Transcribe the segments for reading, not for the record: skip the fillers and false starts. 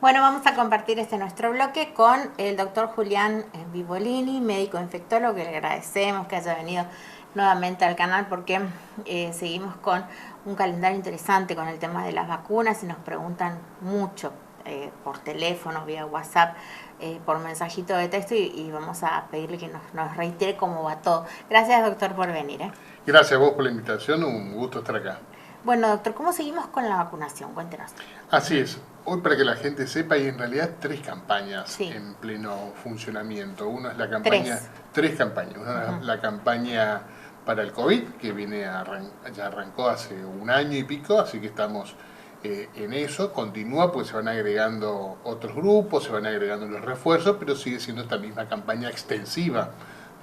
Bueno, vamos a compartir nuestro bloque con el doctor Julián Vivolini, médico infectólogo, que le agradecemos que haya venido nuevamente al canal porque seguimos con un calendario interesante con el tema de las vacunas y nos preguntan mucho por teléfono, vía WhatsApp, por mensajito de texto y vamos a pedirle que nos reitere cómo va todo. Gracias, doctor, por venir. Gracias a vos por la invitación, un gusto estar acá. Bueno, doctor, ¿cómo seguimos con la vacunación? Cuéntenos. Así es. Hoy, para que la gente sepa, hay en realidad 3 campañas Sí. en pleno funcionamiento. Una es la campaña... 3 campañas. Una es la campaña para el COVID, que ya arrancó hace un año y pico, así que estamos en eso. Continúa, pues se van agregando otros grupos, se van agregando los refuerzos, pero sigue siendo esta misma campaña extensiva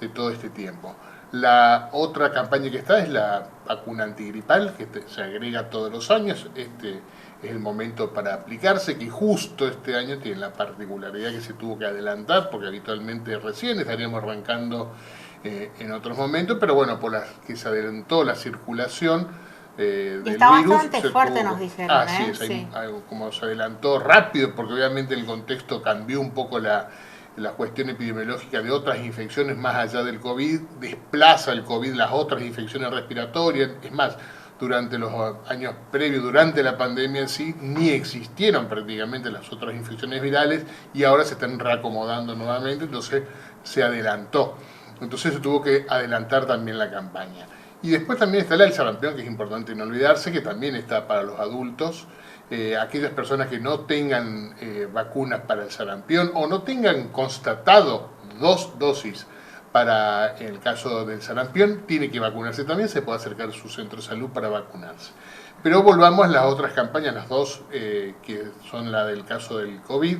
de todo este tiempo. La otra campaña que está es la vacuna antigripal, que se agrega todos los años. Este es el momento para aplicarse, que justo este año tiene la particularidad que se tuvo que adelantar, porque habitualmente recién estaríamos arrancando en otros momentos, pero bueno, por que se adelantó la circulación del virus. Está bastante fuerte, nos dijeron. Así es, sí. Como se adelantó rápido, porque obviamente el contexto cambió un poco la cuestión epidemiológica de otras infecciones más allá del COVID, desplaza el COVID las otras infecciones respiratorias. Es más, durante los años previos, durante la pandemia en sí, ni existieron prácticamente las otras infecciones virales y ahora se están reacomodando nuevamente, entonces se adelantó. Entonces se tuvo que adelantar también la campaña. Y después también está el sarampión, que es importante no olvidarse, que también está para los adultos. Aquellas personas que no tengan vacunas para el sarampión o no tengan constatado 2 dosis para el caso del sarampión, tiene que vacunarse también, se puede acercar a su centro de salud para vacunarse. Pero volvamos a las otras campañas, las dos que son la del caso del COVID.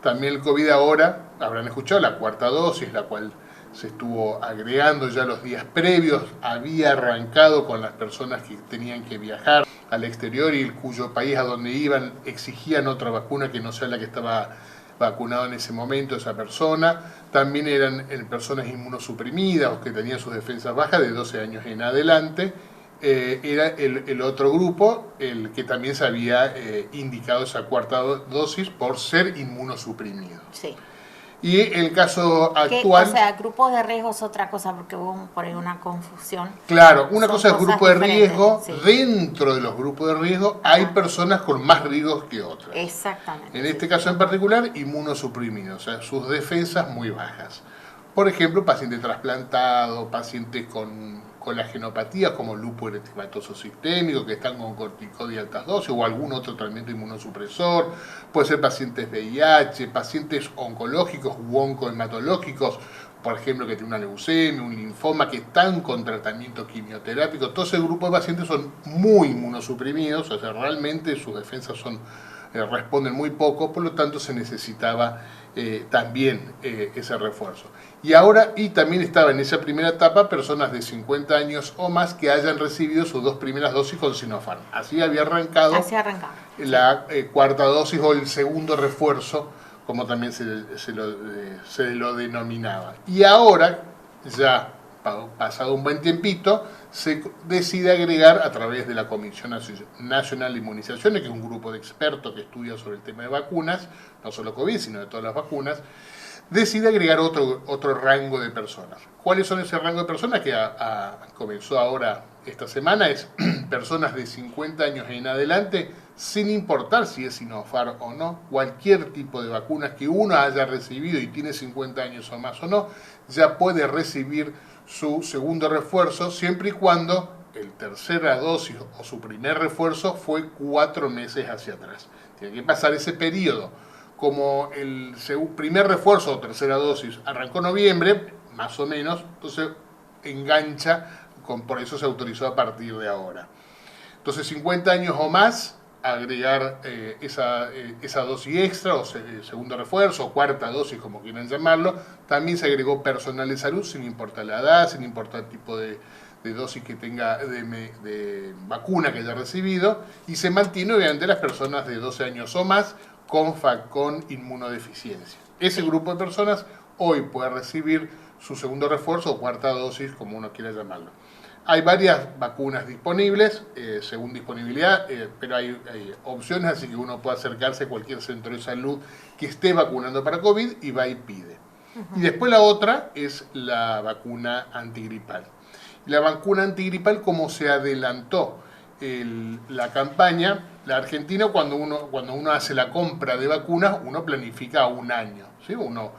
También el COVID ahora, habrán escuchado, la 4ª dosis, la cual se estuvo agregando ya los días previos, había arrancado con las personas que tenían que viajar al exterior y cuyo país a donde iban exigían otra vacuna que no sea la que estaba vacunado en ese momento esa persona. También eran personas inmunosuprimidas o que tenían sus defensas bajas de 12 años en adelante. Era el otro grupo, el que también se había indicado esa 4ª dosis por ser inmunosuprimido. Sí. Y el caso actual... O sea, grupos de riesgo es otra cosa, porque hubo por ahí una confusión. Claro, una cosa es grupo de riesgo. Sí. Dentro de los grupos de riesgo hay personas con más riesgos que otras. Exactamente. En este caso en particular, inmunosuprimidos, o sea, sus defensas muy bajas. Por ejemplo, pacientes trasplantados, pacientes con colagenopatías como lupus eritematoso sistémico, que están con corticoide de altas dosis o algún otro tratamiento inmunosupresor. Puede ser pacientes VIH, pacientes oncológicos u oncohematológicos, por ejemplo, que tienen una leucemia, un linfoma, que están con tratamiento quimioterápico. Todo ese grupo de pacientes son muy inmunosuprimidos, o sea, realmente sus defensas responden muy poco, por lo tanto se necesitaba también ese refuerzo. Y también estaba en esa primera etapa personas de 50 años o más que hayan recibido sus 2 primeras dosis con Sinopharm. Así había arrancado la 4ª dosis o el segundo refuerzo, como también se lo denominaba. Y ahora, ya pasado un buen tiempito, se decide agregar a través de la Comisión Nacional de Inmunizaciones, que es un grupo de expertos que estudia sobre el tema de vacunas, no solo COVID, sino de todas las vacunas, decide agregar otro rango de personas. ¿Cuáles son ese rango de personas que comenzó ahora esta semana? Es personas de 50 años en adelante, sin importar si es Sinopharm o no, cualquier tipo de vacunas que uno haya recibido y tiene 50 años o más o no, ya puede recibir su segundo refuerzo, siempre y cuando el tercera dosis o su primer refuerzo fue 4 meses hacia atrás. Tiene que pasar ese periodo. Como el primer refuerzo o tercera dosis arrancó en noviembre, más o menos, entonces engancha, por eso se autorizó a partir de ahora. Entonces 50 años o más, agregar esa dosis extra o segundo refuerzo o 4ª dosis, como quieran llamarlo. También se agregó personal de salud, sin importar la edad, sin importar el tipo de dosis que tenga, de vacuna que haya recibido, y se mantiene obviamente las personas de 12 años o más con inmunodeficiencia. Ese grupo de personas hoy puede recibir su segundo refuerzo o 4ª dosis, como uno quiera llamarlo. Hay varias vacunas disponibles, según disponibilidad, pero hay opciones, así que uno puede acercarse a cualquier centro de salud que esté vacunando para COVID y va y pide. Y después la otra es la vacuna antigripal. La vacuna antigripal, como se adelantó la campaña, la Argentina, cuando uno hace la compra de vacunas, uno planifica un año, ¿sí? Uno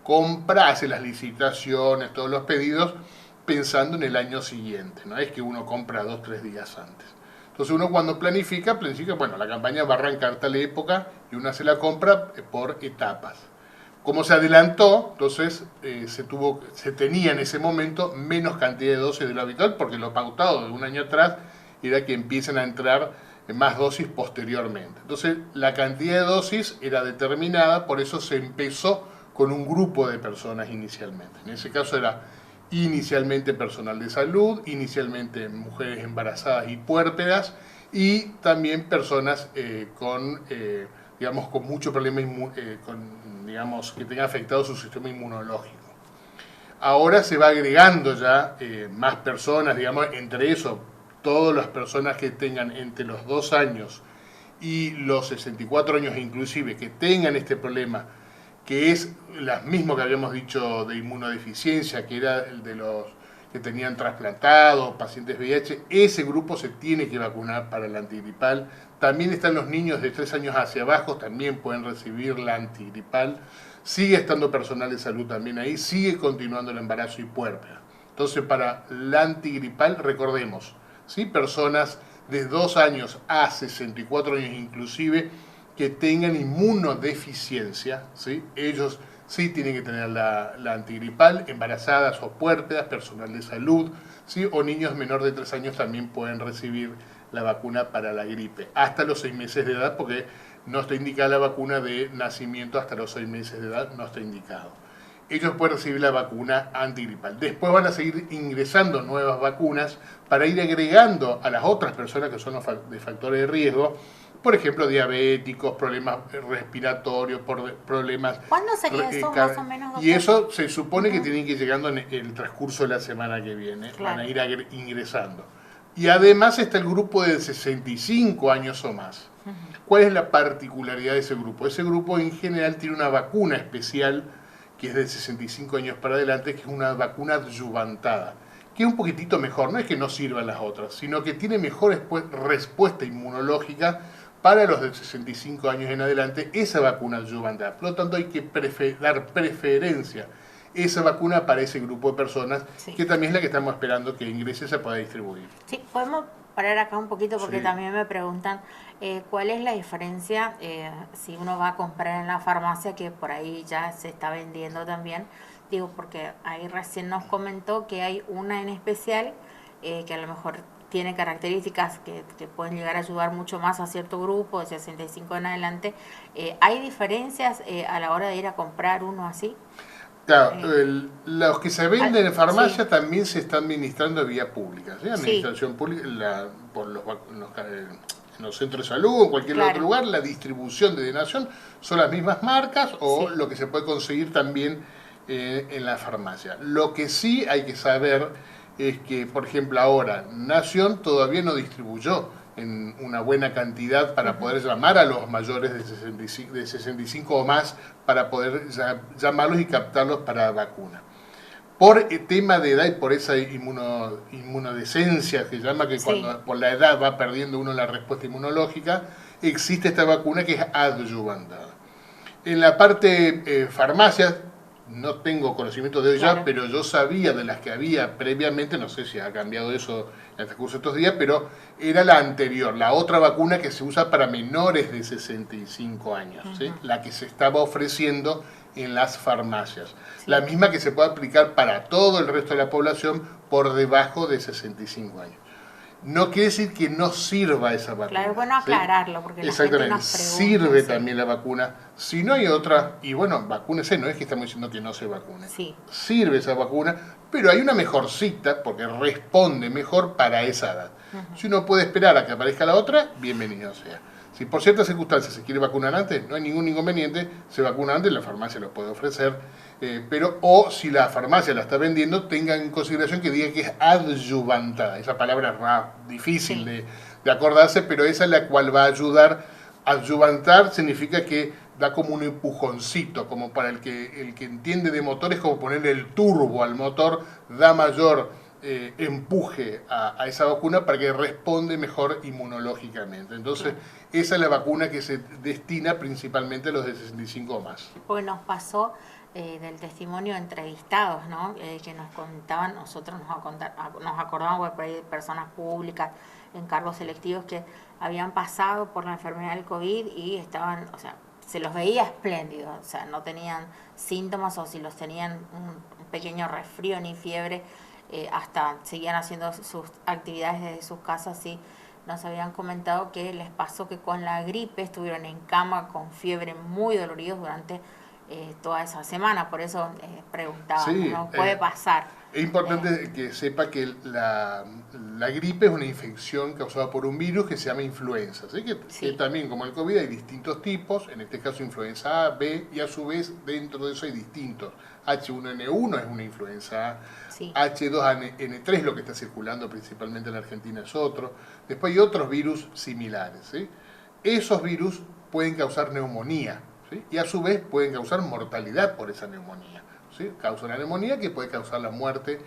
compra, hace las licitaciones, todos los pedidos, pensando en el año siguiente, no es que uno compra 2 o 3 días antes. Entonces uno cuando planifica, bueno, la campaña va a arrancar tal época y uno hace la compra por etapas. Como se adelantó, entonces se tenía en ese momento menos cantidad de dosis de lo habitual, porque lo pautado de un año atrás era que empiecen a entrar más dosis posteriormente. Entonces la cantidad de dosis era determinada, por eso se empezó con un grupo de personas inicialmente. En ese caso era inicialmente personal de salud, inicialmente mujeres embarazadas y puérperas, y también personas con mucho problema, que tengan afectado su sistema inmunológico. Ahora se va agregando ya más personas, entre eso, todas las personas que tengan entre los 2 años y los 64 años inclusive, que tengan este problema, que es las mismas que habíamos dicho de inmunodeficiencia, que era el de los que tenían trasplantados, pacientes VIH, ese grupo se tiene que vacunar para el antigripal. También están los niños de 3 años hacia abajo, también pueden recibir la antigripal. Sigue estando personal de salud también ahí, sigue continuando el embarazo y puérpera. Entonces, para la antigripal, recordemos, ¿sí? Personas de 2 años a 64 años inclusive, que tengan inmunodeficiencia, ¿sí? Ellos sí tienen que tener la antigripal, embarazadas o puérperas, personal de salud, ¿sí? O niños menores de 3 años también pueden recibir la vacuna para la gripe, hasta los 6 meses de edad, porque no está indicada la vacuna de nacimiento hasta los 6 meses de edad, no está indicado. Ellos pueden recibir la vacuna antigripal. Después van a seguir ingresando nuevas vacunas para ir agregando a las otras personas que son de factores de riesgo, por ejemplo, diabéticos, problemas respiratorios, problemas... ¿Cuándo sería eso más o menos, doctor? Y eso se supone que tienen que ir llegando en el transcurso de la semana que viene, claro. Van a ir ingresando. Y además está el grupo de 65 años o más. ¿Cuál es la particularidad de ese grupo? Ese grupo en general tiene una vacuna especial que es de 65 años para adelante, que es una vacuna adyuvantada, que es un poquitito mejor, no es que no sirvan las otras, sino que tiene mejor respuesta inmunológica para los de 65 años en adelante, esa vacuna adyuvantada. Por lo tanto, hay que dar preferencia esa vacuna para ese grupo de personas, sí. Que también es la que estamos esperando que ingrese, se pueda distribuir. Sí, podemos parar acá un poquito porque sí. También me preguntan cuál es la diferencia si uno va a comprar en la farmacia, que por ahí ya se está vendiendo también. Digo, porque ahí recién nos comentó que hay una en especial que a lo mejor tiene características que pueden llegar a ayudar mucho más a cierto grupo de 65 en adelante. ¿Hay diferencias a la hora de ir a comprar uno así? Claro, los que se venden en farmacia sí. También se están administrando vía pública, ¿sí? Administración sí. Pública, por en los centros de salud o en cualquier claro. Otro lugar, la distribución de donación son las mismas marcas o sí. Lo que se puede conseguir también en la farmacia. Lo que sí hay que saber es que, por ejemplo, ahora Nación todavía no distribuyó en una buena cantidad para poder llamar a los mayores de 65 o más, para poder llamarlos y captarlos para vacuna. Por tema de edad y por esa inmunodescencia que llama, que sí. Cuando por la edad va perdiendo uno la respuesta inmunológica, existe esta vacuna que es adyuvantada. En la parte farmacia, no tengo conocimiento de ella, claro. Pero yo sabía de las que había previamente, no sé si ha cambiado eso en el transcurso de estos días, pero era la anterior, la otra vacuna que se usa para menores de 65 años, ¿sí? La que se estaba ofreciendo en las farmacias. Sí. La misma que se puede aplicar para todo el resto de la población por debajo de 65 años. No quiere decir que no sirva esa vacuna. Claro, es bueno aclararlo, ¿sí? Porque la gente nos pregunta. Sirve sí. También la vacuna. Si no hay otra, y bueno, vacúnese, no es que estamos diciendo que no se vacune. Sí. Sirve esa vacuna, pero hay una mejorcita, porque responde mejor para esa edad. Si uno puede esperar a que aparezca la otra, bienvenido sea. Si por ciertas circunstancias se quiere vacunar antes, no hay ningún inconveniente, se vacuna antes, la farmacia lo puede ofrecer, pero o si la farmacia la está vendiendo, tenga en consideración que diga que es adyuvantada. Esa palabra es más difícil Sí. de acordarse, pero esa es la cual va a ayudar. Adyuvantar significa que da como un empujoncito, como para el que entiende de motores, como ponerle el turbo al motor, da mayor empuje a esa vacuna para que responde mejor inmunológicamente. Entonces, esa es la vacuna que se destina principalmente a los de 65 o más. Porque nos pasó del testimonio de entrevistados, ¿no? Que nos contaban, nosotros nos acordamos, porque por ahí personas públicas en cargos selectivos que habían pasado por la enfermedad del COVID y estaban, o sea, se los veía espléndidos, o sea, no tenían síntomas, o si los tenían un pequeño resfrío ni fiebre, hasta seguían haciendo sus actividades desde sus casas. Y nos habían comentado que les pasó que con la gripe estuvieron en cama con fiebre, muy doloridos durante toda esa semana. Por eso preguntábamos, Sí, ¿no? Puede pasar. Es importante que sepa que la gripe es una infección causada por un virus que se llama influenza. ¿Sí? Que también, como el COVID, hay distintos tipos, en este caso influenza A, B, y a su vez dentro de eso hay distintos. H1N1 es una influenza A, Sí. H2N3, lo que está circulando principalmente en la Argentina, es otro. Después hay otros virus similares. ¿Sí? Esos virus pueden causar neumonía, ¿sí? Y a su vez pueden causar mortalidad por esa neumonía. ¿Sí? Causa una neumonía que puede causar la muerte.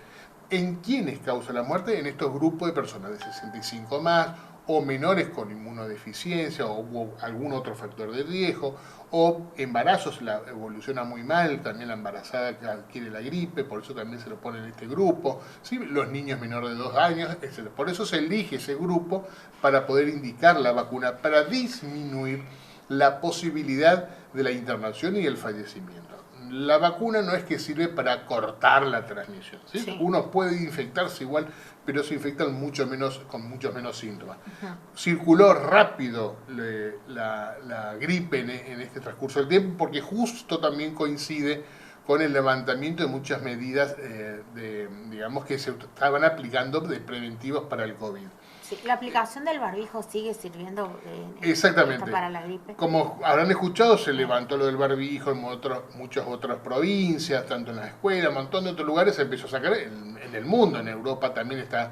¿En quiénes causa la muerte? En estos grupos de personas de 65 más, o menores con inmunodeficiencia, o algún otro factor de riesgo, o embarazos, la evoluciona muy mal, también la embarazada que adquiere la gripe, por eso también se lo pone en este grupo, ¿sí? Los niños menores de 2 años, etc. Por eso se elige ese grupo para poder indicar la vacuna, para disminuir la posibilidad de la internación y el fallecimiento. La vacuna no es que sirve para cortar la transmisión, ¿sí? Sí. Uno puede infectarse igual, pero se infectan mucho menos, con muchos menos síntomas. Uh-huh. Circuló rápido la gripe en este transcurso del tiempo, porque justo también coincide con el levantamiento de muchas medidas digamos, que se estaban aplicando de preventivos para el COVID. Sí, la aplicación del barbijo sigue sirviendo Exactamente. para la gripe. Como habrán escuchado, se levantó lo del barbijo en muchas otras provincias, tanto en las escuelas, un montón de otros lugares se empezó a sacar en el mundo. En Europa también está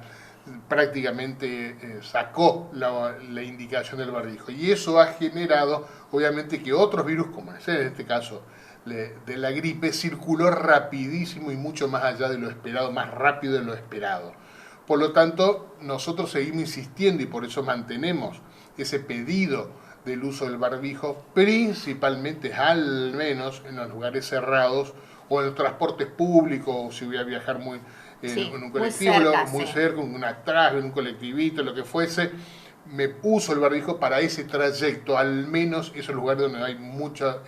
prácticamente sacó la indicación del barbijo. Y eso ha generado, obviamente, que otros virus, como es en este caso de la gripe, circuló rapidísimo y mucho más allá de lo esperado, más rápido de lo esperado. Por lo tanto, nosotros seguimos insistiendo y por eso mantenemos ese pedido del uso del barbijo, principalmente, al menos, en los lugares cerrados o en los transportes públicos, o si voy a viajar en un colectivo, muy cerca, en una atrás, en un colectivito, lo que fuese, me uso el barbijo para ese trayecto, al menos esos lugares donde hay mucho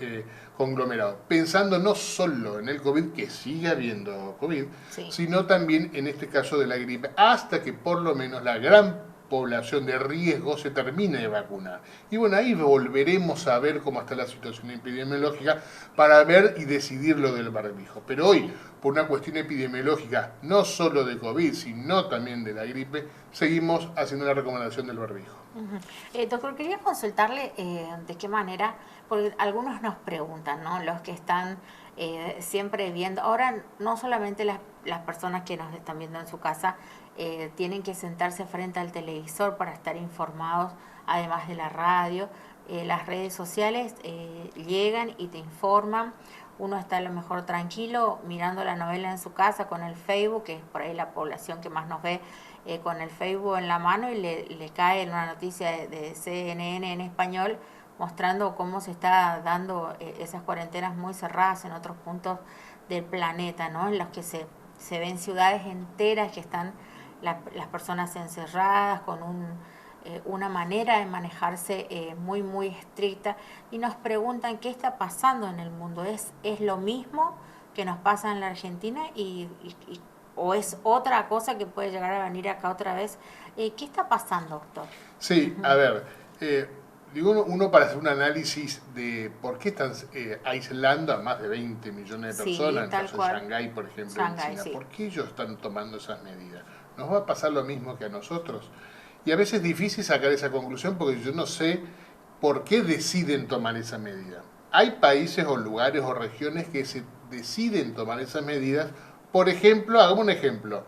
conglomerado. Pensando no solo en el COVID, que sigue habiendo COVID, sino también en este caso de la gripe, hasta que por lo menos la gran población de riesgo se termine de vacunar. Y bueno, ahí volveremos a ver cómo está la situación epidemiológica para ver y decidir lo del barbijo. Pero hoy, por una cuestión epidemiológica, no solo de COVID, sino también de la gripe, seguimos haciendo la recomendación del barbijo. Doctor, quería consultarle de qué manera, porque algunos nos preguntan, ¿no? Los que están siempre viendo, ahora no solamente las personas que nos están viendo en su casa tienen que sentarse frente al televisor para estar informados, además de la radio, las redes sociales llegan y te informan. Uno está a lo mejor tranquilo mirando la novela en su casa con el Facebook, que es por ahí la población que más nos ve, con el Facebook en la mano, y le cae una noticia de CNN en español mostrando cómo se está dando esas cuarentenas muy cerradas en otros puntos del planeta, ¿no? En los que se ven ciudades enteras que están las personas encerradas con una manera de manejarse muy, muy estricta, y nos preguntan qué está pasando en el mundo. ¿Es lo mismo que nos pasa en la Argentina o es otra cosa que puede llegar a venir acá otra vez? ¿Qué está pasando, doctor? Sí, a ver, digo, uno para hacer un análisis de por qué están aislando a más de 20 millones de personas, en el caso de Shanghái, por ejemplo, en China, ¿por qué ellos están tomando esas medidas? ¿Nos va a pasar lo mismo que a nosotros? Y a veces es difícil sacar esa conclusión porque yo no sé por qué deciden tomar esa medida. Hay países o lugares o regiones que se deciden tomar esas medidas. Por ejemplo, hagamos un ejemplo,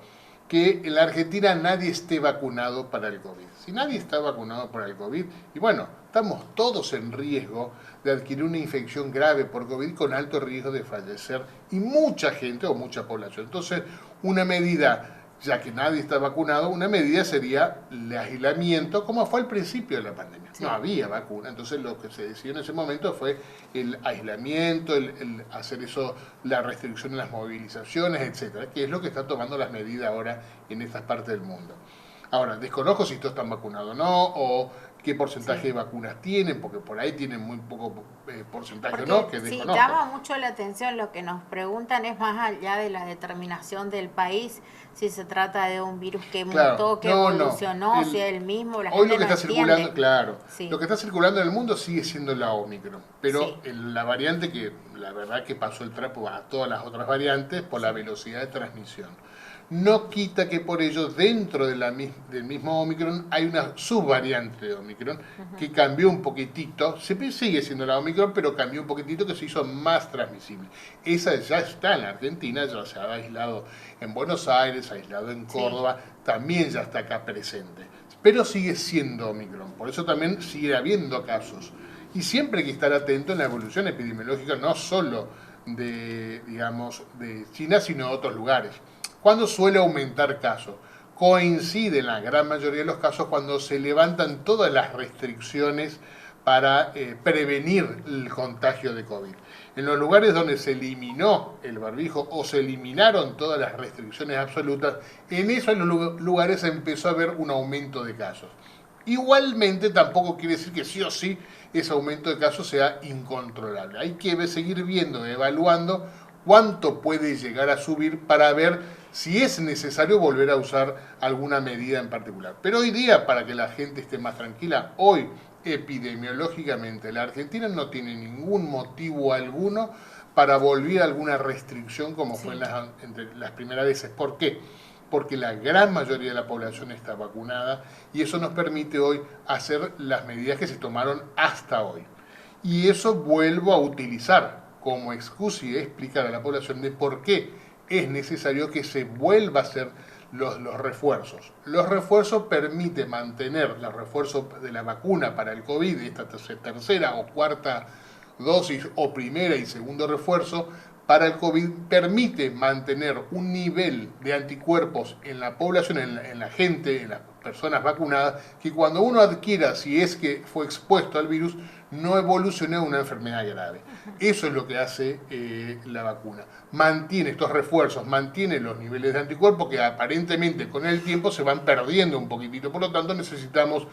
que en la Argentina nadie esté vacunado para el COVID. Si nadie está vacunado para el COVID, y bueno, estamos todos en riesgo de adquirir una infección grave por COVID con alto riesgo de fallecer, y mucha gente o mucha población. Entonces, una medida, ya que nadie está vacunado, una medida sería el aislamiento, como fue al principio de la pandemia. Sí. No había vacuna, entonces lo que se decidió en ese momento fue el aislamiento, el hacer eso, la restricción en las movilizaciones, etcétera, que es lo que están tomando las medidas ahora en estas partes del mundo. Ahora, desconozco si todos están vacunados o no, o qué porcentaje sí. de vacunas tienen, porque por ahí tienen muy poco porcentaje o no, que desconozco. Sí, llama mucho la atención, lo que nos preguntan es más allá de la determinación del país, si se trata de un virus que mutó, que evolucionó, si es el mismo, la hoy gente lo que no está entiende. Circulando, claro, Sí. Lo que está circulando en el mundo sigue siendo la Omicron, pero Sí. la variante que la verdad que pasó el trapo a todas las otras variantes por la velocidad de transmisión. No quita que por ello dentro de del mismo Omicron hay una subvariante de Omicron que cambió un poquitito, sigue siendo la Omicron, pero cambió un poquitito, que se hizo más transmisible. Esa ya está en la Argentina, ya se ha aislado en Buenos Aires, aislado en Córdoba, sí. También ya está acá presente, pero sigue siendo Omicron, por eso también sigue habiendo casos. Y siempre hay que estar atento en la evolución epidemiológica, no solo de China, sino de otros lugares. ¿Cuándo suele aumentar casos? Coincide en la gran mayoría de los casos cuando se levantan todas las restricciones para prevenir el contagio de COVID. En los lugares donde se eliminó el barbijo o se eliminaron todas las restricciones absolutas, en esos lugares empezó a haber un aumento de casos. Igualmente tampoco quiere decir que sí o sí ese aumento de casos sea incontrolable. Hay que seguir viendo, evaluando cuánto puede llegar a subir para ver si es necesario volver a usar alguna medida en particular. Pero hoy día, para que la gente esté más tranquila, hoy epidemiológicamente la Argentina no tiene ningún motivo alguno para volver a alguna restricción como fue entre las primeras veces. ¿Por qué? Porque la gran mayoría de la población está vacunada y eso nos permite hoy hacer las medidas que se tomaron hasta hoy. Y eso vuelvo a utilizar como excusa y explicar a la población de por qué es necesario que se vuelva a hacer los refuerzos. Los refuerzos permiten mantener los refuerzos de la vacuna para el COVID, esta tercera o cuarta dosis o primera y segundo refuerzo para el COVID, permite mantener un nivel de anticuerpos en la población, en la gente, en las personas vacunadas, que cuando uno adquiera, si es que fue expuesto al virus, no evolucione a una enfermedad grave. Eso es lo que hace la vacuna. Mantiene estos refuerzos, mantiene los niveles de anticuerpos que aparentemente con el tiempo se van perdiendo un poquitito, por lo tanto necesitamos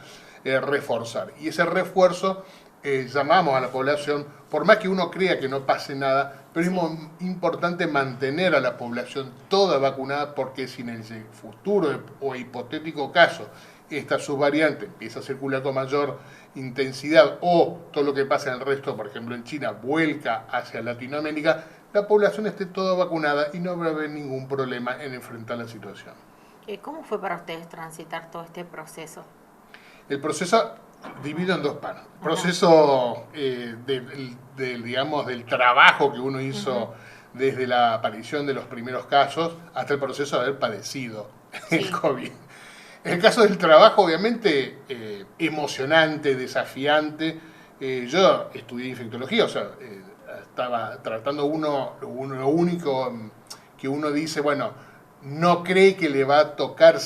reforzar. Y ese refuerzo llamamos a la población, por más que uno crea que no pase nada, pero es importante mantener a la población toda vacunada, porque si en el futuro o hipotético caso esta subvariante empieza a circular con mayor intensidad o todo lo que pasa en el resto, por ejemplo en China, vuelca hacia Latinoamérica, la población esté toda vacunada y no va a haber ningún problema en enfrentar la situación. ¿Cómo fue para ustedes transitar todo este proceso? El proceso divido en dos partes. El proceso del trabajo que uno hizo desde la aparición de los primeros casos hasta el proceso de haber padecido el COVID. En el caso del trabajo, obviamente, emocionante, desafiante. Yo estudié infectología, o sea, estaba tratando lo único que uno dice, bueno, no cree que le va a tocar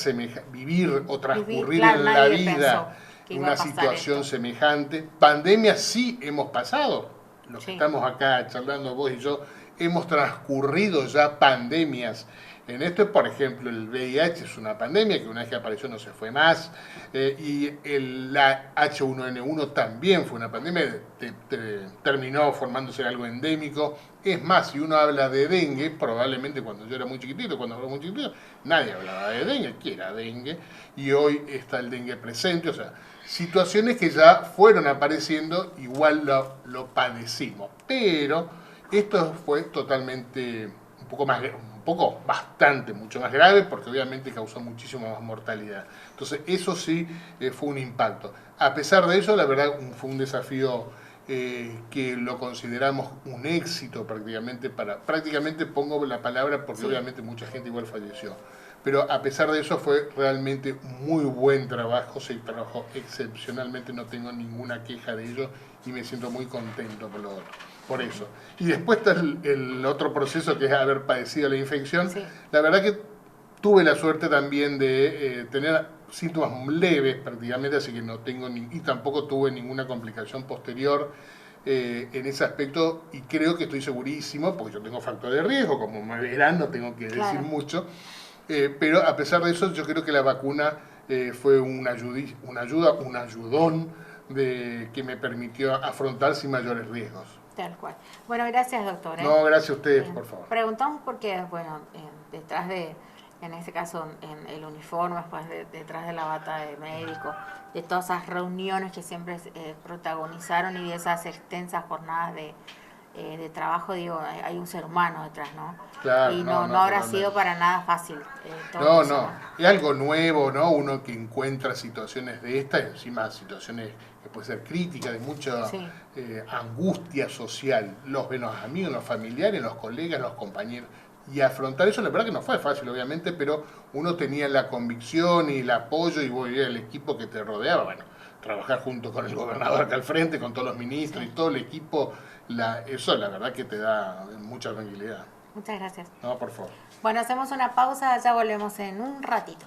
vivir o transcurrir en la vida una situación semejante. Pandemia sí hemos pasado, los que estamos acá charlando vos y yo, hemos transcurrido ya pandemias. En esto, por ejemplo, el VIH es una pandemia que una vez que apareció no se fue más, y la H1N1 también fue una pandemia, terminó formándose algo endémico. Es más, si uno habla de dengue, probablemente cuando yo era muy chiquitito, nadie hablaba de dengue, ¿qué era dengue? Y hoy está el dengue presente, o sea, situaciones que ya fueron apareciendo, igual lo padecimos. Pero esto fue totalmente un poco, bastante, mucho más grave, porque obviamente causó muchísima más mortalidad. Entonces eso sí fue un impacto. A pesar de eso, la verdad fue un desafío que lo consideramos un éxito prácticamente pongo la palabra porque Sí. obviamente mucha gente igual falleció. Pero a pesar de eso fue realmente muy buen trabajo, se trabajó excepcionalmente, no tengo ninguna queja de ello y me siento muy contento por eso. Y después está el otro proceso que es haber padecido la infección. Sí. La verdad que tuve la suerte también de tener síntomas leves prácticamente, así que no tengo y tampoco tuve ninguna complicación posterior en ese aspecto, y creo que estoy segurísimo, porque yo tengo factor de riesgo, como me verán, no tengo que decir Claro. mucho, pero a pesar de eso yo creo que la vacuna fue un ayudón que me permitió afrontar sin mayores riesgos. Tal cual. Bueno, gracias, doctor. No, gracias a ustedes, por favor. Preguntamos porque, bueno, detrás de, en este caso, en el uniforme, pues detrás de la bata de médico, de todas esas reuniones que siempre protagonizaron y de esas extensas jornadas de trabajo, digo, hay un ser humano detrás, ¿no? Claro, y no habrá sido para nada fácil. No, no, es algo nuevo, ¿no? Uno que encuentra situaciones de estas, encima situaciones que pueden ser críticas, de mucha Sí. angustia social, los ven los amigos, los familiares, los colegas, los compañeros, y afrontar eso, la verdad que no fue fácil, obviamente, pero uno tenía la convicción y el apoyo y el equipo que te rodeaba, bueno, trabajar junto con el gobernador acá al frente, con todos los ministros y todo el equipo, eso la verdad que te da mucha tranquilidad. Muchas gracias. No, por favor. Bueno, hacemos una pausa, ya volvemos en un ratito.